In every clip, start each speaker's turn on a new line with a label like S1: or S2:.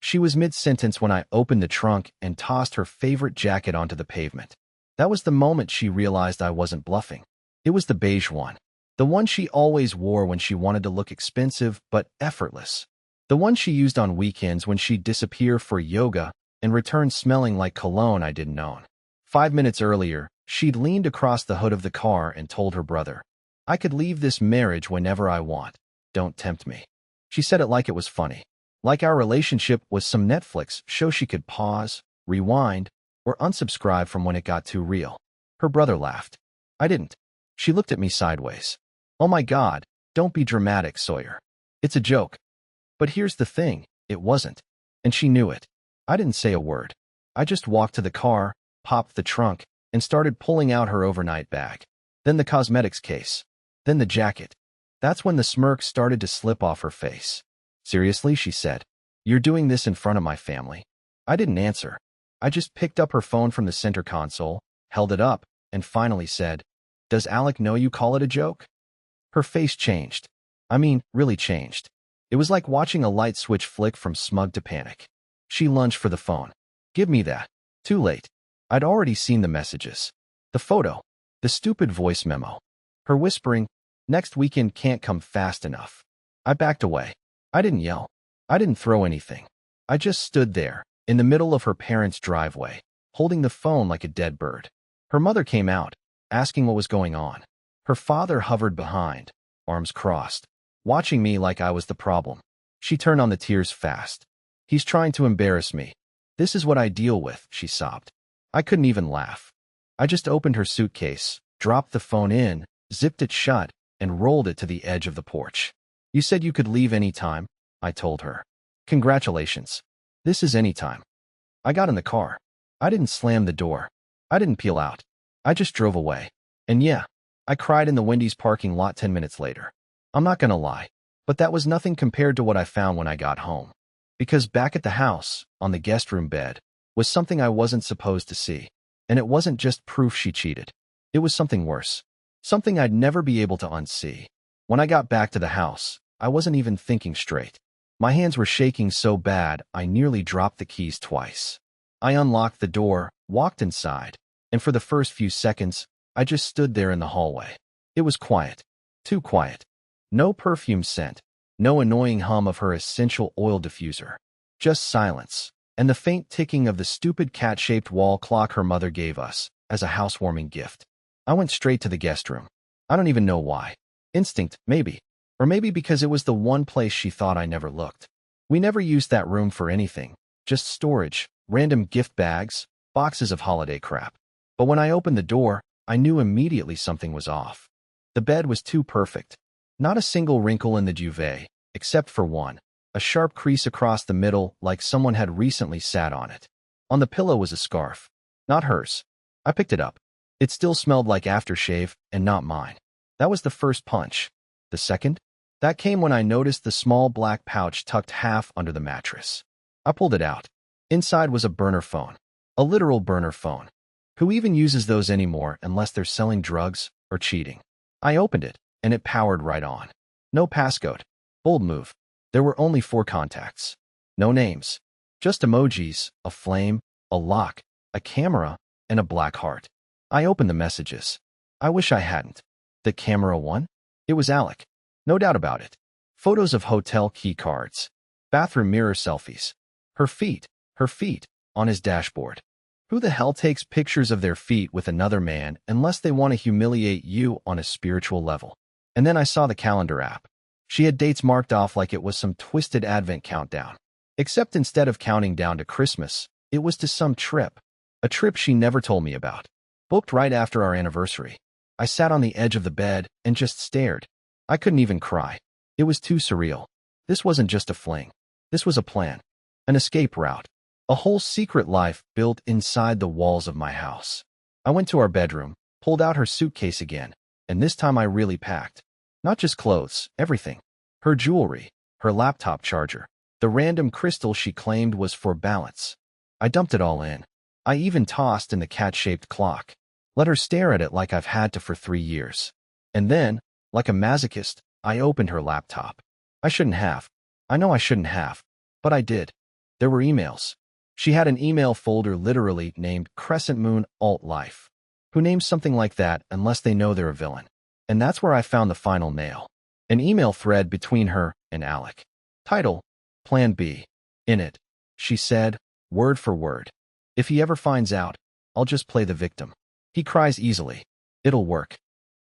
S1: She was mid-sentence when I opened the trunk and tossed her favorite jacket onto the pavement. That was the moment she realized I wasn't bluffing. It was the beige one. The one she always wore when she wanted to look expensive but effortless. The one she used on weekends when she'd disappear for yoga and return smelling like cologne I didn't own. 5 minutes earlier, she'd leaned across the hood of the car and told her brother, "I could leave this marriage whenever I want. Don't tempt me." She said it like it was funny. Like our relationship was some Netflix show she could pause, rewind, or unsubscribe from when it got too real. Her brother laughed. I didn't. She looked at me sideways. "Oh my God, don't be dramatic, Sawyer. It's a joke." But here's the thing, it wasn't. And she knew it. I didn't say a word. I just walked to the car, popped the trunk, and started pulling out her overnight bag. Then the cosmetics case. Then the jacket. That's when the smirk started to slip off her face. "Seriously," she said. "You're doing this in front of my family?" I didn't answer. I just picked up her phone from the center console, held it up, and finally said, "Does Alec know you call it a joke?" Her face changed. I mean, really changed. It was like watching a light switch flick from smug to panic. She lunged for the phone. "Give me that." Too late. I'd already seen the messages. The photo. The stupid voice memo. Her whispering, "Next weekend can't come fast enough." I backed away. I didn't yell. I didn't throw anything. I just stood there, in the middle of her parents' driveway, holding the phone like a dead bird. Her mother came out, asking what was going on. Her father hovered behind, arms crossed, watching me like I was the problem. She turned on the tears fast. "He's trying to embarrass me. This is what I deal with," she sobbed. I couldn't even laugh. I just opened her suitcase, dropped the phone in, zipped it shut, and rolled it to the edge of the porch. "You said you could leave any time," I told her. "Congratulations. This is any time." I got in the car. I didn't slam the door. I didn't peel out. I just drove away. And yeah, I cried in the Wendy's parking lot 10 minutes later. I'm not gonna lie, but that was nothing compared to what I found when I got home. Because back at the house, on the guest room bed, was something I wasn't supposed to see. And it wasn't just proof she cheated. It was something worse. Something I'd never be able to unsee. When I got back to the house, I wasn't even thinking straight. My hands were shaking so bad, I nearly dropped the keys twice. I unlocked the door, walked inside, and for the first few seconds, I just stood there in the hallway. It was quiet. Too quiet. No perfume scent. No annoying hum of her essential oil diffuser. Just silence, and the faint ticking of the stupid cat-shaped wall clock her mother gave us as a housewarming gift. I went straight to the guest room. I don't even know why. Instinct, maybe. Or maybe because it was the one place she thought I never looked. We never used that room for anything. Just storage, random gift bags, boxes of holiday crap. But when I opened the door, I knew immediately something was off. The bed was too perfect. Not a single wrinkle in the duvet, except for one. A sharp crease across the middle like someone had recently sat on it. On the pillow was a scarf. Not hers. I picked it up. It still smelled like aftershave, and not mine. That was the first punch. The second? That came when I noticed the small black pouch tucked half under the mattress. I pulled it out. Inside was a burner phone. A literal burner phone. Who even uses those anymore unless they're selling drugs or cheating? I opened it, and it powered right on. No passcode. Bold move. There were only 4 contacts. No names. Just emojis, a flame, a lock, a camera, and a black heart. I opened the messages. I wish I hadn't. The camera one? It was Alec. No doubt about it. Photos of hotel key cards. Bathroom mirror selfies. Her feet, on his dashboard. Who the hell takes pictures of their feet with another man unless they want to humiliate you on a spiritual level? And then I saw the calendar app. She had dates marked off like it was some twisted advent countdown. Except instead of counting down to Christmas, it was to some trip. A trip she never told me about. Booked right after our anniversary. I sat on the edge of the bed and just stared. I couldn't even cry. It was too surreal. This wasn't just a fling. This was a plan. An escape route. A whole secret life built inside the walls of my house. I went to our bedroom, pulled out her suitcase again, and this time I really packed. Not just clothes, everything. Her jewelry, her laptop charger, the random crystal she claimed was for balance. I dumped it all in. I even tossed in the cat-shaped clock. Let her stare at it like I've had to for 3 years. And then, like a masochist, I opened her laptop. I shouldn't have. I know I shouldn't have. But I did. There were emails. She had an email folder literally named Crescent Moon Alt Life. Who names something like that unless they know they're a villain? And that's where I found the final nail. An email thread between her and Alec. Title, Plan B. In it, she said, word for word, "If he ever finds out, I'll just play the victim. He cries easily. It'll work."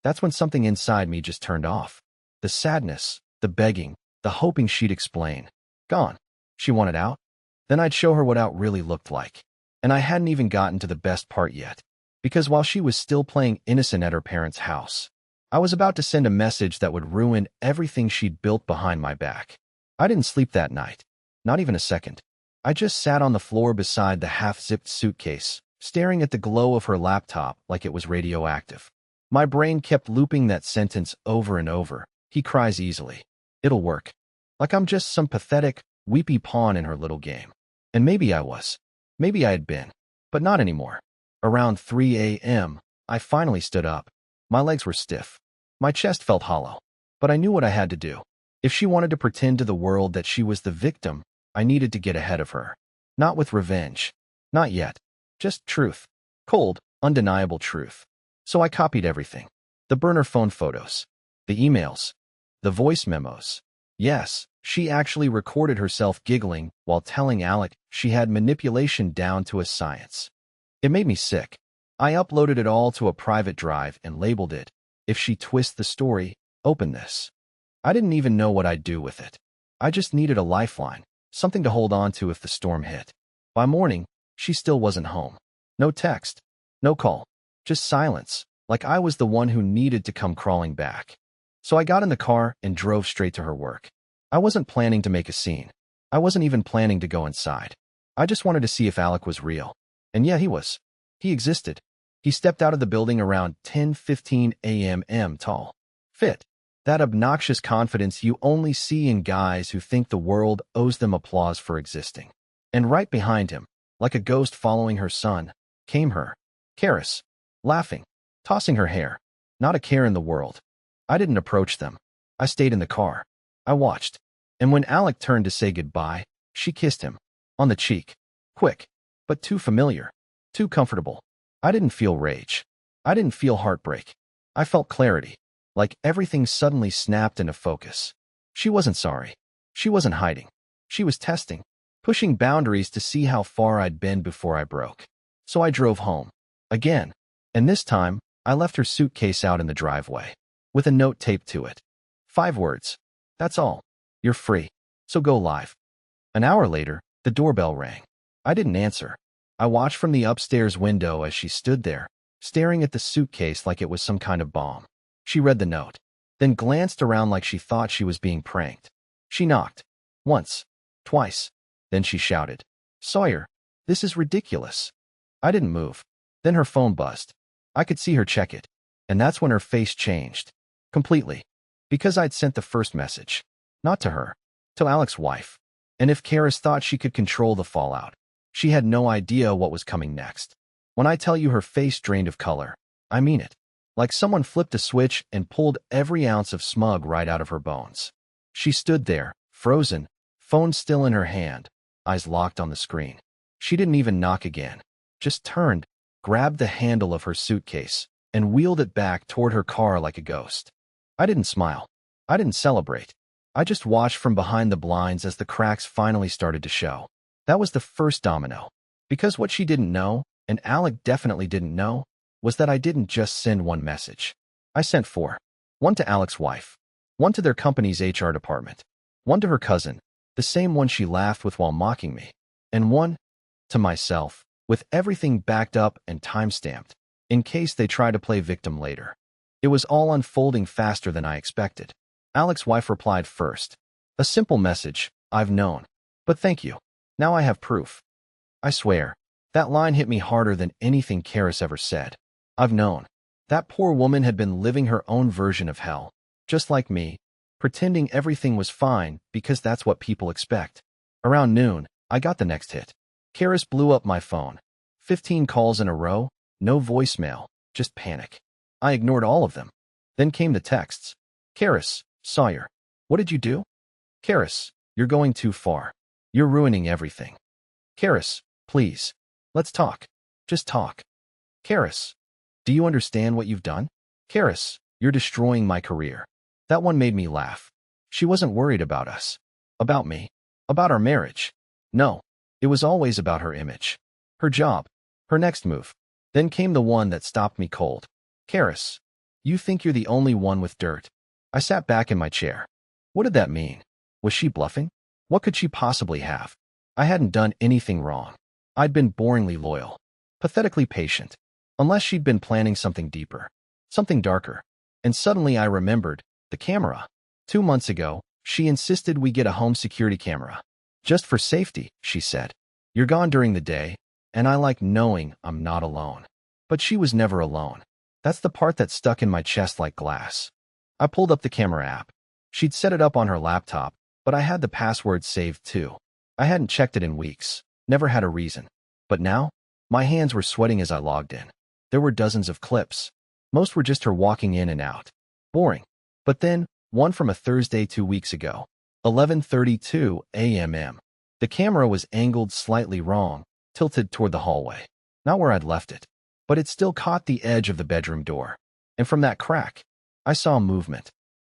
S1: That's when something inside me just turned off. The sadness, the begging, the hoping she'd explain. Gone. She wanted out? Then I'd show her what out really looked like. And I hadn't even gotten to the best part yet. Because while she was still playing innocent at her parents' house, I was about to send a message that would ruin everything she'd built behind my back. I didn't sleep that night. Not even a second. I just sat on the floor beside the half-zipped suitcase, staring at the glow of her laptop like it was radioactive. My brain kept looping that sentence over and over. He cries easily. It'll work. Like I'm just some pathetic, weepy pawn in her little game. And maybe I was. Maybe I had been. But not anymore. Around 3 a.m., I finally stood up. My legs were stiff. My chest felt hollow. But I knew what I had to do. If she wanted to pretend to the world that she was the victim, I needed to get ahead of her. Not with revenge. Not yet. Just truth. Cold, undeniable truth. So I copied everything. The burner phone photos. The emails. The voice memos. Yes, she actually recorded herself giggling while telling Alec she had manipulation down to a science. It made me sick. I uploaded it all to a private drive and labeled it, "If she twists the story, open this." I didn't even know what I'd do with it. I just needed a lifeline, something to hold on to if the storm hit. By morning, she still wasn't home. No text. No call. Just silence, like I was the one who needed to come crawling back. So I got in the car and drove straight to her work. I wasn't planning to make a scene. I wasn't even planning to go inside. I just wanted to see if Alec was real. And yeah, he was. He existed. He stepped out of the building around 10:15 a.m. tall. Fit. That obnoxious confidence you only see in guys who think the world owes them applause for existing. And right behind him, like a ghost following her son, came her. Karis. Laughing. Tossing her hair. Not a care in the world. I didn't approach them. I stayed in the car. I watched. And when Alec turned to say goodbye, she kissed him. On the cheek. Quick. But too familiar. Too comfortable. I didn't feel rage. I didn't feel heartbreak. I felt clarity. Like everything suddenly snapped into focus. She wasn't sorry. She wasn't hiding. She was testing. Pushing boundaries to see how far I'd been before I broke. So I drove home. Again. And this time, I left her suitcase out in the driveway. With a note taped to it. 5 words. That's all. You're free. So go live. An hour later, the doorbell rang. I didn't answer. I watched from the upstairs window as she stood there, staring at the suitcase like it was some kind of bomb. She read the note, then glanced around like she thought she was being pranked. She knocked. Once. Twice. Then she shouted, "Sawyer, this is ridiculous." I didn't move. Then her phone buzzed. I could see her check it. And that's when her face changed. Completely. Because I'd sent the first message. Not to her. To Alec's wife. And if Karis thought she could control the fallout, she had no idea what was coming next. When I tell you her face drained of color, I mean it. Like someone flipped a switch and pulled every ounce of smug right out of her bones. She stood there, frozen, phone still in her hand, eyes locked on the screen. She didn't even knock again. Just turned, grabbed the handle of her suitcase, and wheeled it back toward her car like a ghost. I didn't smile. I didn't celebrate. I just watched from behind the blinds as the cracks finally started to show. That was the first domino. Because what she didn't know, and Alec definitely didn't know, was that I didn't just send one message. I sent 4. One to Alec's wife. One to their company's HR department. One to her cousin, the same one she laughed with while mocking me. And one to myself, with everything backed up and time-stamped, in case they try to play victim later. It was all unfolding faster than I expected. Alec's wife replied first. A simple message, "I've known. But thank you. Now I have proof." I swear, that line hit me harder than anything Karis ever said. I've known. That poor woman had been living her own version of hell, just like me, pretending everything was fine because that's what people expect. Around noon, I got the next hit. Karis blew up my phone. 15 calls in a row, no voicemail, just panic. I ignored all of them. Then came the texts. Karis, Sawyer, what did you do? Karis, you're going too far. You're ruining everything. Karis, please. Let's talk. Just talk. Karis, do you understand what you've done? Karis, you're destroying my career. That one made me laugh. She wasn't worried about us. About me. About our marriage. No, it was always about her image. Her job. Her next move. Then came the one that stopped me cold. Karis, you think you're the only one with dirt. I sat back in my chair. What did that mean? Was she bluffing? What could she possibly have? I hadn't done anything wrong. I'd been boringly loyal. Pathetically patient. Unless she'd been planning something deeper. Something darker. And suddenly I remembered the camera. 2 months ago, she insisted we get a home security camera. Just for safety, she said. You're gone during the day, and I like knowing I'm not alone. But she was never alone. That's the part that stuck in my chest like glass. I pulled up the camera app. She'd set it up on her laptop, but I had the password saved too. I hadn't checked it in weeks, never had a reason. But now, my hands were sweating as I logged in. There were dozens of clips. Most were just her walking in and out. Boring. But then, one from a Thursday 2 weeks ago. 11:32 a.m. The camera was angled slightly wrong, tilted toward the hallway. Not where I'd left it. But it still caught the edge of the bedroom door. And from that crack, I saw movement.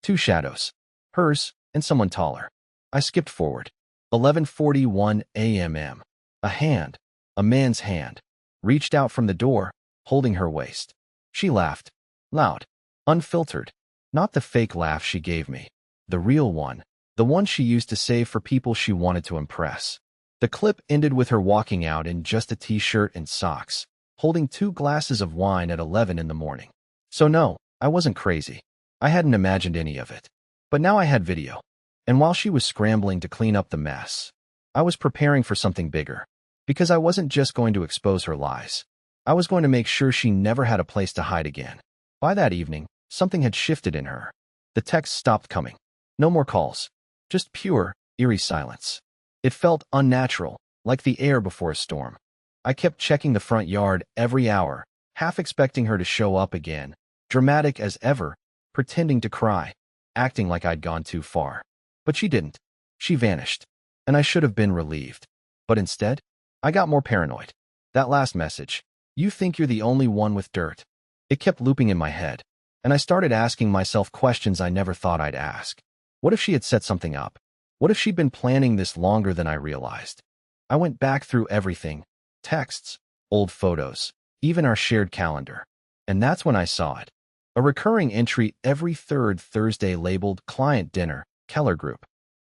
S1: 2 shadows. Hers, and someone taller. I skipped forward. 11:41 a.m. A hand, a man's hand, reached out from the door, holding her waist. She laughed. Loud. Unfiltered. Not the fake laugh she gave me. The real one. The one she used to save for people she wanted to impress. The clip ended with her walking out in just a t-shirt and socks, holding 2 glasses of wine at 11 in the morning. So no, I wasn't crazy. I hadn't imagined any of it. But now I had video. And while she was scrambling to clean up the mess, I was preparing for something bigger. Because I wasn't just going to expose her lies. I was going to make sure she never had a place to hide again. By that evening, something had shifted in her. The texts stopped coming. No more calls. Just pure, eerie silence. It felt unnatural, like the air before a storm. I kept checking the front yard every hour, half expecting her to show up again, dramatic as ever, pretending to cry, acting like I'd gone too far. But she didn't. She vanished. And I should have been relieved. But instead, I got more paranoid. That last message, you think you're the only one with dirt. It kept looping in my head. And I started asking myself questions I never thought I'd ask. What if she had set something up? What if she'd been planning this longer than I realized? I went back through everything. Texts, old photos, even our shared calendar. And that's when I saw it. A recurring entry every 3rd Thursday labeled Client Dinner, Keller Group.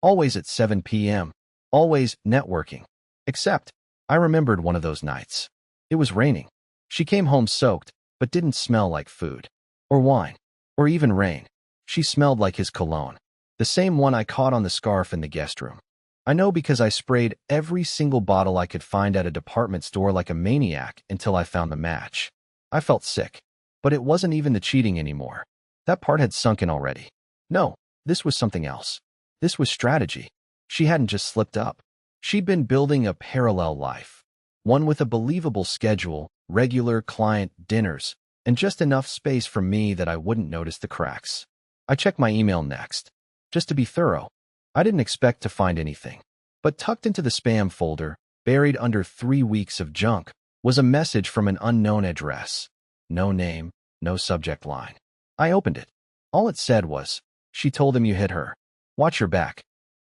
S1: Always at 7 p.m. Always networking. Except, I remembered one of those nights. It was raining. She came home soaked, but didn't smell like food. Or wine. Or even rain. She smelled like his cologne. The same one I caught on the scarf in the guest room. I know because I sprayed every single bottle I could find at a department store like a maniac until I found the match. I felt sick. But it wasn't even the cheating anymore. That part had sunk in already. No, this was something else. This was strategy. She hadn't just slipped up. She'd been building a parallel life. One with a believable schedule, regular client dinners, and just enough space for me that I wouldn't notice the cracks. I checked my email next. Just to be thorough. I didn't expect to find anything. But tucked into the spam folder, buried under 3 weeks of junk, was a message from an unknown address. No name, no subject line. I opened it. All it said was, "She told him you hit her. Watch your back."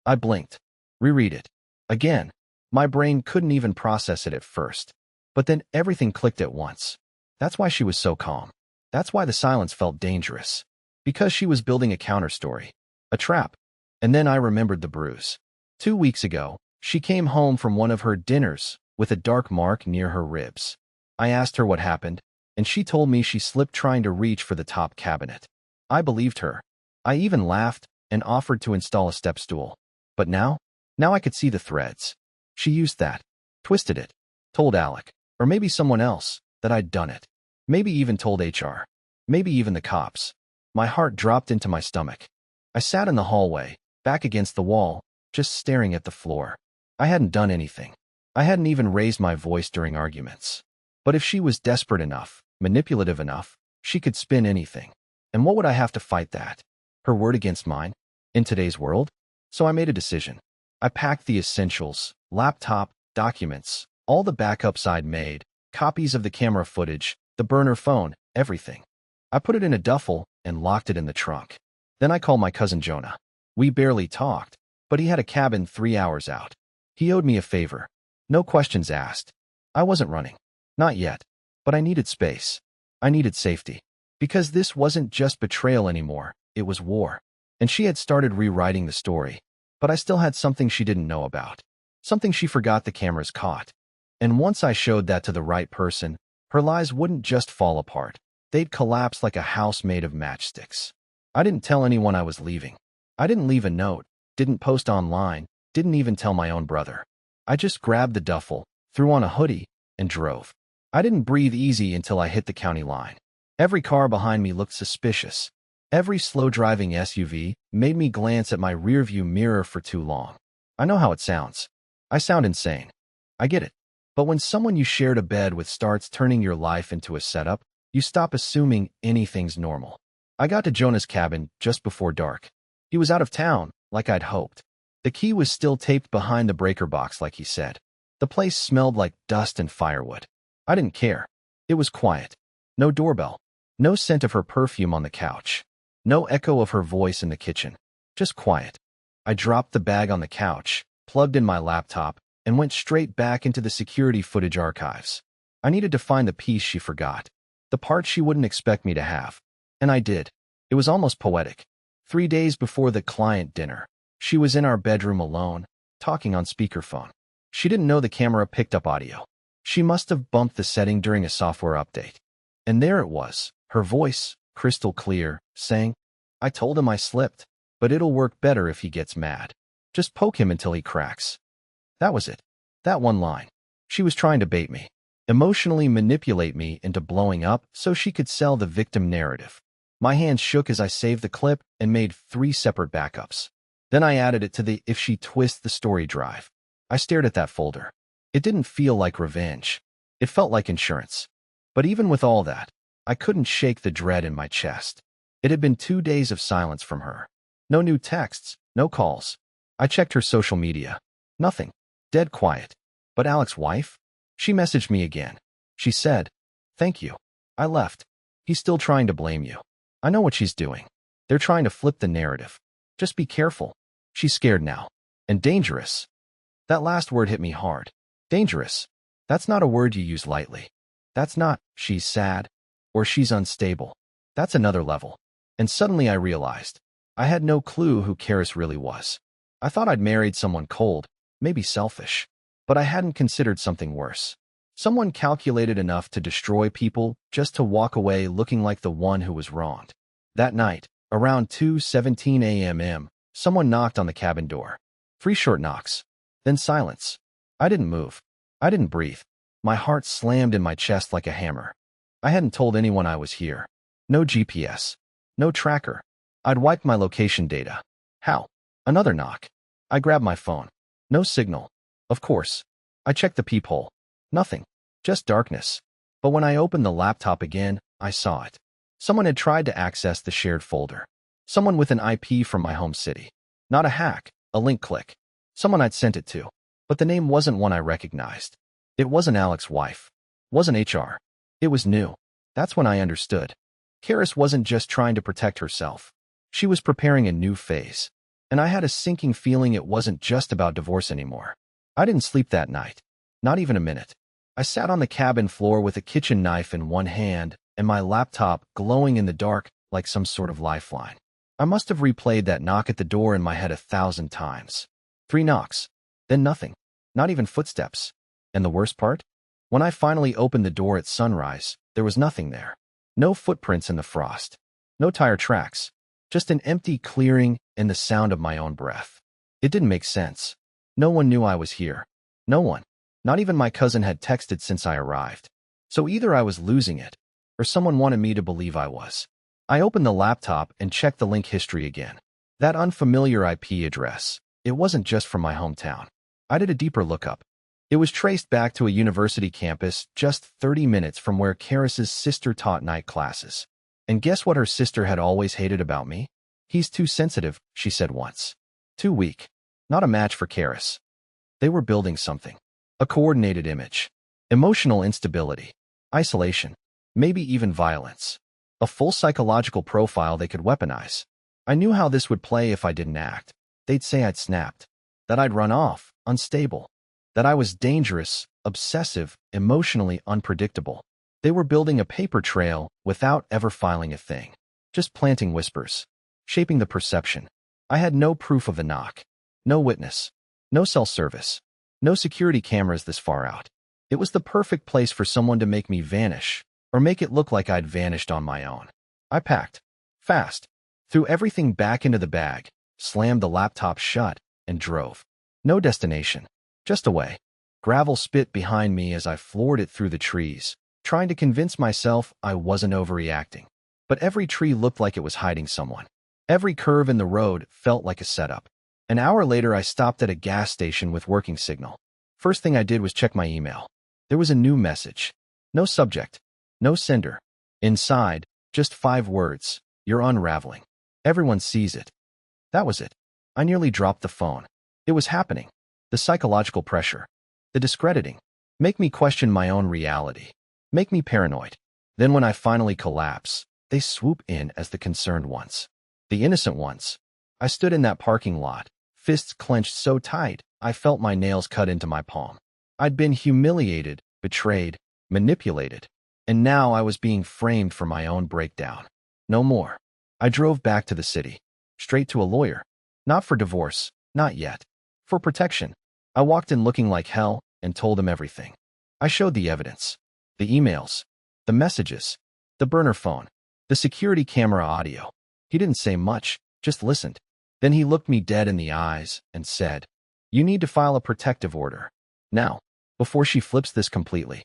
S1: I blinked. Reread it. Again. My brain couldn't even process it at first. But then everything clicked at once. That's why she was so calm. That's why the silence felt dangerous. Because she was building a counterstory. A trap. And then I remembered the bruise. 2 weeks ago, she came home from one of her dinners with a dark mark near her ribs. I asked her what happened, and she told me she slipped trying to reach for the top cabinet. I believed her. I even laughed and offered to install a step stool. But now I could see the threads. She used that, twisted it, told Alec, or maybe someone else, that I'd done it. Maybe even told HR. Maybe even the cops. My heart dropped into my stomach. I sat in the hallway, back against the wall, just staring at the floor. I hadn't done anything. I hadn't even raised my voice during arguments. But if she was desperate enough, manipulative enough, she could spin anything. And what would I have to fight that? Her word against mine? In today's world? So I made a decision. I packed the essentials, laptop, documents, all the backups I'd made, copies of the camera footage, the burner phone, everything. I put it in a duffel and locked it in the trunk. Then I called my cousin Jonah. We barely talked, but he had a cabin 3 hours out. He owed me a favor. No questions asked. I wasn't running. Not yet. But I needed space. I needed safety. Because this wasn't just betrayal anymore, it was war. And she had started rewriting the story. But I still had something she didn't know about. Something she forgot the cameras caught. And once I showed that to the right person, her lies wouldn't just fall apart. They'd collapse like a house made of matchsticks. I didn't tell anyone I was leaving. I didn't leave a note, didn't post online, didn't even tell my own brother. I just grabbed the duffel, threw on a hoodie, and drove. I didn't breathe easy until I hit the county line. Every car behind me looked suspicious. Every slow-driving SUV made me glance at my rearview mirror for too long. I know how it sounds. I sound insane. I get it. But when someone you shared a bed with starts turning your life into a setup, you stop assuming anything's normal. I got to Jonah's cabin just before dark. He was out of town, like I'd hoped. The key was still taped behind the breaker box like he said. The place smelled like dust and firewood. I didn't care. It was quiet. No doorbell. No scent of her perfume on the couch. No echo of her voice in the kitchen. Just quiet. I dropped the bag on the couch, plugged in my laptop, and went straight back into the security footage archives. I needed to find the piece she forgot. The part she wouldn't expect me to have. And I did. It was almost poetic. 3 days before the client dinner, she was in our bedroom alone, talking on speakerphone. She didn't know the camera picked up audio. She must have bumped the setting during a software update. And there it was, her voice, crystal clear, saying, "I told him I slipped, but it'll work better if he gets mad. Just poke him until he cracks." That was it. That one line. She was trying to bait me, emotionally manipulate me into blowing up so she could sell the victim narrative. My hands shook as I saved the clip and made 3 separate backups. Then I added it to the "if she twists the story" drive. I stared at that folder. It didn't feel like revenge. It felt like insurance. But even with all that, I couldn't shake the dread in my chest. It had been 2 days of silence from her. No new texts, no calls. I checked her social media. Nothing. Dead quiet. But Alex's wife? She messaged me again. She said, "Thank you. I left. He's still trying to blame you. I know what she's doing. They're trying to flip the narrative. Just be careful. She's scared now. And dangerous." That last word hit me hard. Dangerous. That's not a word you use lightly. That's not, "she's sad," or "she's unstable." That's another level. And suddenly I realized, I had no clue who Karis really was. I thought I'd married someone cold, maybe selfish. But I hadn't considered something worse. Someone calculated enough to destroy people just to walk away looking like the one who was wronged. That night, around 2:17 a.m., someone knocked on the cabin door. 3 short knocks. Then silence. I didn't move. I didn't breathe. My heart slammed in my chest like a hammer. I hadn't told anyone I was here. No GPS. No tracker. I'd wiped my location data. How? Another knock. I grabbed my phone. No signal. Of course. I checked the peephole. Nothing. Just darkness. But when I opened the laptop again, I saw it. Someone had tried to access the shared folder. Someone with an IP from my home city. Not a hack, a link click. Someone I'd sent it to. But the name wasn't one I recognized. It wasn't Alex's wife. Wasn't HR. It was new. That's when I understood. Karis wasn't just trying to protect herself. She was preparing a new phase. And I had a sinking feeling it wasn't just about divorce anymore. I didn't sleep that night. Not even a minute. I sat on the cabin floor with a kitchen knife in one hand and my laptop glowing in the dark like some sort of lifeline. I must have replayed that knock at the door in my head 1,000 times. 3 knocks. Then nothing. Not even footsteps. And the worst part? When I finally opened the door at sunrise, there was nothing there. No footprints in the frost. No tire tracks. Just an empty clearing and the sound of my own breath. It didn't make sense. No one knew I was here. No one. Not even my cousin had texted since I arrived. So either I was losing it, or someone wanted me to believe I was. I opened the laptop and checked the link history again. That unfamiliar IP address. It wasn't just from my hometown. I did a deeper lookup. It was traced back to a university campus just 30 minutes from where Karis's sister taught night classes. And guess what her sister had always hated about me? "He's too sensitive," she said once. Too weak. Not a match for Karis. They were building something. A coordinated image. Emotional instability. Isolation. Maybe even violence. A full psychological profile they could weaponize. I knew how this would play if I didn't act. They'd say I'd snapped. That I'd run off, unstable. That I was dangerous, obsessive, emotionally unpredictable. They were building a paper trail without ever filing a thing. Just planting whispers. Shaping the perception. I had no proof of the knock. No witness. No cell service. No security cameras this far out. It was the perfect place for someone to make me vanish, or make it look like I'd vanished on my own. I packed. Fast. Threw everything back into the bag, slammed the laptop shut, and drove. No destination. Just away. Gravel spit behind me as I floored it through the trees, trying to convince myself I wasn't overreacting. But every tree looked like it was hiding someone. Every curve in the road felt like a setup. An hour later, I stopped at a gas station with working signal. First thing I did was check my email. There was a new message. No subject. No sender. Inside, just 5 words. You're unraveling. Everyone sees it. That was it. I nearly dropped the phone. It was happening. The psychological pressure. The discrediting. Make me question my own reality. Make me paranoid. Then when I finally collapse, they swoop in as the concerned ones. The innocent ones. I stood in that parking lot, fists clenched so tight, I felt my nails cut into my palm. I'd been humiliated, betrayed, manipulated, and now I was being framed for my own breakdown. No more. I drove back to the city, straight to a lawyer. Not for divorce, not yet. For protection. I walked in looking like hell and told him everything. I showed the evidence. The emails. The messages. The burner phone. The security camera audio. He didn't say much, just listened. Then he looked me dead in the eyes and said, "You need to file a protective order. Now, before she flips this completely."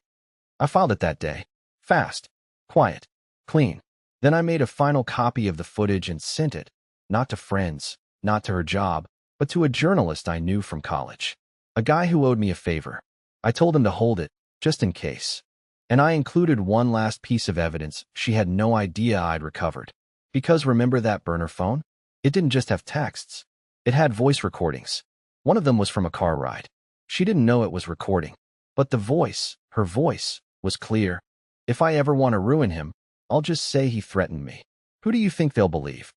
S1: I filed it that day. Fast. Quiet. Clean. Then I made a final copy of the footage and sent it, not to friends, not to her job, but to a journalist I knew from college. A guy who owed me a favor. I told him to hold it, just in case. And I included one last piece of evidence she had no idea I'd recovered. Because remember that burner phone? It didn't just have texts. It had voice recordings. One of them was from a car ride. She didn't know it was recording. But the voice, her voice, was clear. If I ever want to ruin him, I'll just say he threatened me. Who do you think they'll believe?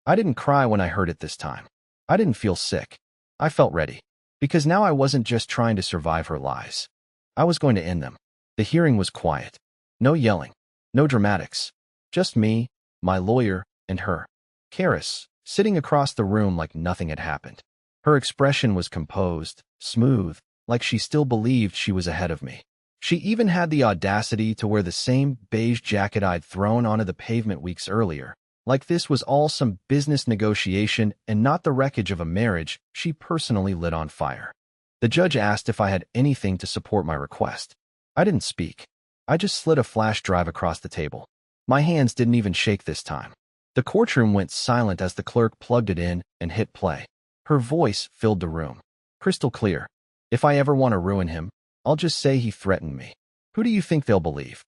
S1: I didn't cry when I heard it this time. I didn't feel sick. I felt ready. Because now I wasn't just trying to survive her lies. I was going to end them. The hearing was quiet. No yelling. No dramatics. Just me, my lawyer, and her. Karis, sitting across the room like nothing had happened. Her expression was composed, smooth, like she still believed she was ahead of me. She even had the audacity to wear the same beige jacket I'd thrown onto the pavement weeks earlier. Like this was all some business negotiation and not the wreckage of a marriage she personally lit on fire. The judge asked if I had anything to support my request. I didn't speak. I just slid a flash drive across the table. My hands didn't even shake this time. The courtroom went silent as the clerk plugged it in and hit play. Her voice filled the room. Crystal clear. If I ever want to ruin him, I'll just say he threatened me. Who do you think they'll believe?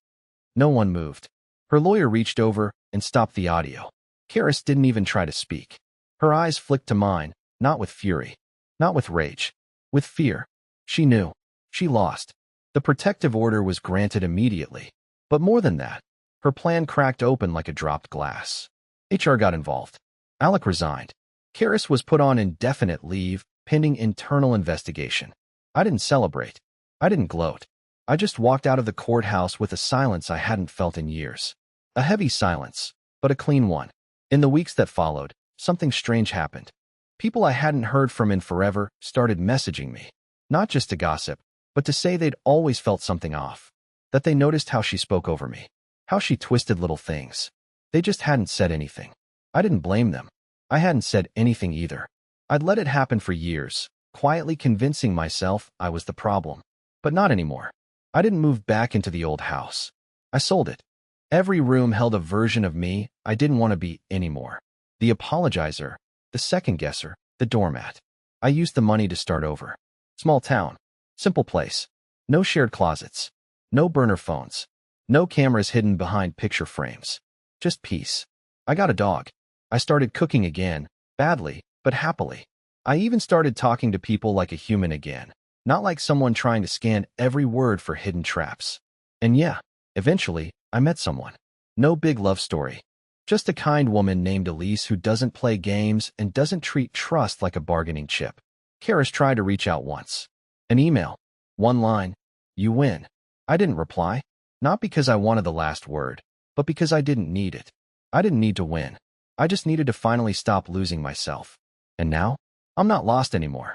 S1: No one moved. Her lawyer reached over and stopped the audio. Karis didn't even try to speak. Her eyes flicked to mine, not with fury, not with rage, with fear. She knew. She lost. The protective order was granted immediately. But more than that, her plan cracked open like a dropped glass. HR got involved. Alec resigned. Karis was put on indefinite leave, pending internal investigation. I didn't celebrate. I didn't gloat. I just walked out of the courthouse with a silence I hadn't felt in years. A heavy silence, but a clean one. In the weeks that followed, something strange happened. People I hadn't heard from in forever started messaging me. Not just to gossip, but to say they'd always felt something off. That they noticed how she spoke over me. How she twisted little things. They just hadn't said anything. I didn't blame them. I hadn't said anything either. I'd let it happen for years, quietly convincing myself I was the problem. But not anymore. I didn't move back into the old house. I sold it. Every room held a version of me I didn't want to be anymore. The apologizer, the second-guesser, the doormat. I used the money to start over. Small town. Simple place. No shared closets. No burner phones. No cameras hidden behind picture frames. Just peace. I got a dog. I started cooking again, badly, but happily. I even started talking to people like a human again, not like someone trying to scan every word for hidden traps. And yeah, eventually, I met someone. No big love story. Just a kind woman named Elise who doesn't play games and doesn't treat trust like a bargaining chip. Karis tried to reach out once. An email. One line. You win. I didn't reply. Not because I wanted the last word, but because I didn't need it. I didn't need to win. I just needed to finally stop losing myself. And now, I'm not lost anymore.